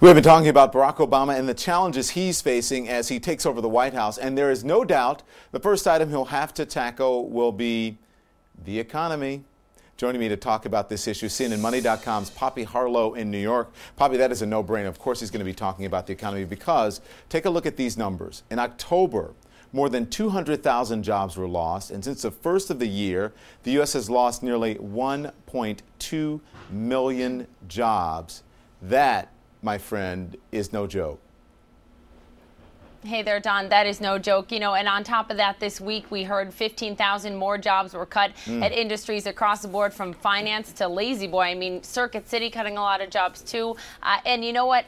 We've been talking about Barack Obama and the challenges he's facing as he takes over the White House. And there is no doubt the first item he'll have to tackle will be the economy. Joining me to talk about this issue, CNNMoney.com's Poppy Harlow in New York. Poppy, that is a no-brainer. Of course he's going to be talking about the economy because take a look at these numbers. In October, more than 200,000 jobs were lost. And since the first of the year, the U.S. has lost nearly 1.2 million jobs. That, my friend, is no joke. Hey there, Don. That is no joke. And on top of that, this week we heard 15,000 more jobs were cut at industries across the board, from finance to lazy boy. I mean, Circuit City cutting a lot of jobs too. And you know what?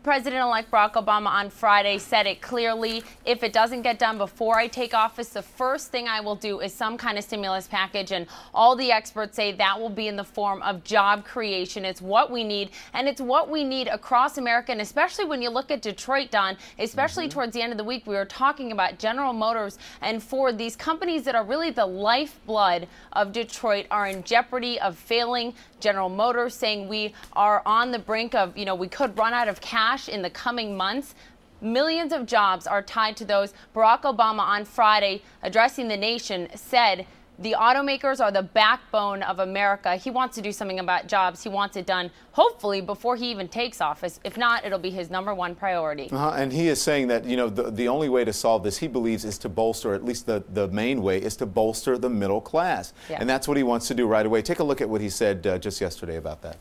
President-elect Barack Obama on Friday said it clearly. If it doesn't get done before I take office, the first thing I will do is some kind of stimulus package. And all the experts say that will be in the form of job creation. It's what we need, and it's what we need across America. And especially when you look at Detroit, Don, especially towards the end of the week, we were talking about General Motors and Ford. These companies that are really the lifeblood of Detroit are in jeopardy of failing. General Motors saying we are on the brink of, we could run out of cash in the coming months. Millions of jobs are tied to those. Barack Obama on Friday, addressing the nation, said the automakers are the backbone of America. He wants to do something about jobs. He wants it done, hopefully, before he even takes office. If not, it'll be his #1 priority. And he is saying that, the only way to solve this, he believes, is to bolster, at least the main way, is to bolster the middle class. Yeah. And that's what he wants to do right away. Take a look at what he said just yesterday about that.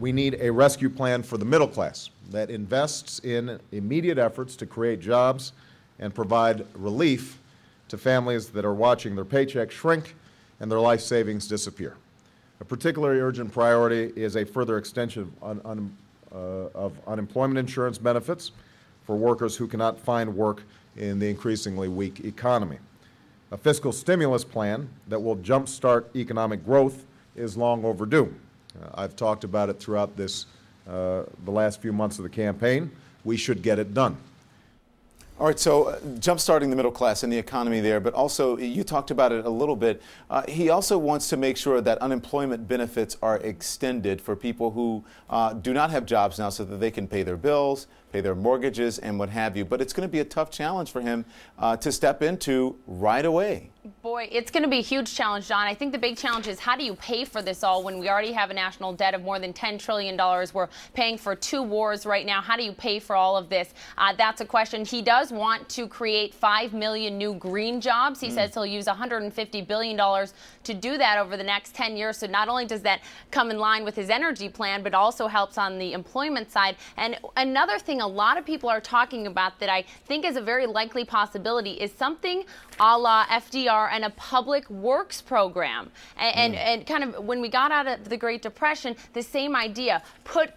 We need a rescue plan for the middle class that invests in immediate efforts to create jobs and provide relief to families that are watching their paychecks shrink and their life savings disappear. A particularly urgent priority is a further extension of unemployment insurance benefits for workers who cannot find work in the increasingly weak economy. A fiscal stimulus plan that will jumpstart economic growth is long overdue. I've talked about it throughout the last few months of the campaign. We should get it done. All right, so jump-starting the middle class and the economy there, but also you talked about it a little bit. He also wants to make sure that unemployment benefits are extended for people who do not have jobs now so that they can pay their bills, pay their mortgages, and what have you. But it's going to be a tough challenge for him to step into right away. Boy, it's going to be a huge challenge, John. I think the big challenge is how do you pay for this all when we already have a national debt of more than $10 trillion? We're paying for 2 wars right now. How do you pay for all of this? That's a question. He does want to create 5 million new green jobs. He says he'll use $150 billion to do that over the next 10 years. So not only does that come in line with his energy plan, but also helps on the employment side. And another thing a lot of people are talking about that I think is a very likely possibility is something a la FDR and a public works program. And kind of when we got out of the Great Depression, the same idea, put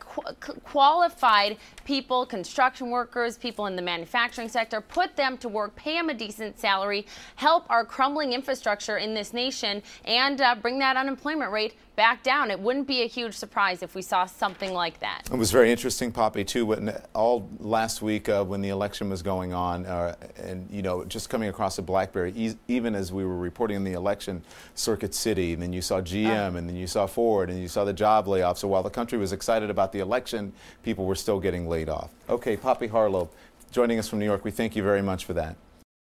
qualified people, construction workers, people in the manufacturing sector, put them to work, pay them a decent salary, help our crumbling infrastructure in this nation, and bring that unemployment rate back down. It wouldn't be a huge surprise if we saw something like that. It was very interesting, Poppy, too, when all last week when the election was going on, and just coming across a BlackBerry, even as we were reporting on the election, Circuit City, and then you saw GM, and then you saw Ford, and you saw the job layoffs. So while the country was excited about the election, people were still getting laid off. Okay, Poppy Harlow, joining us from New York. We thank you very much for that.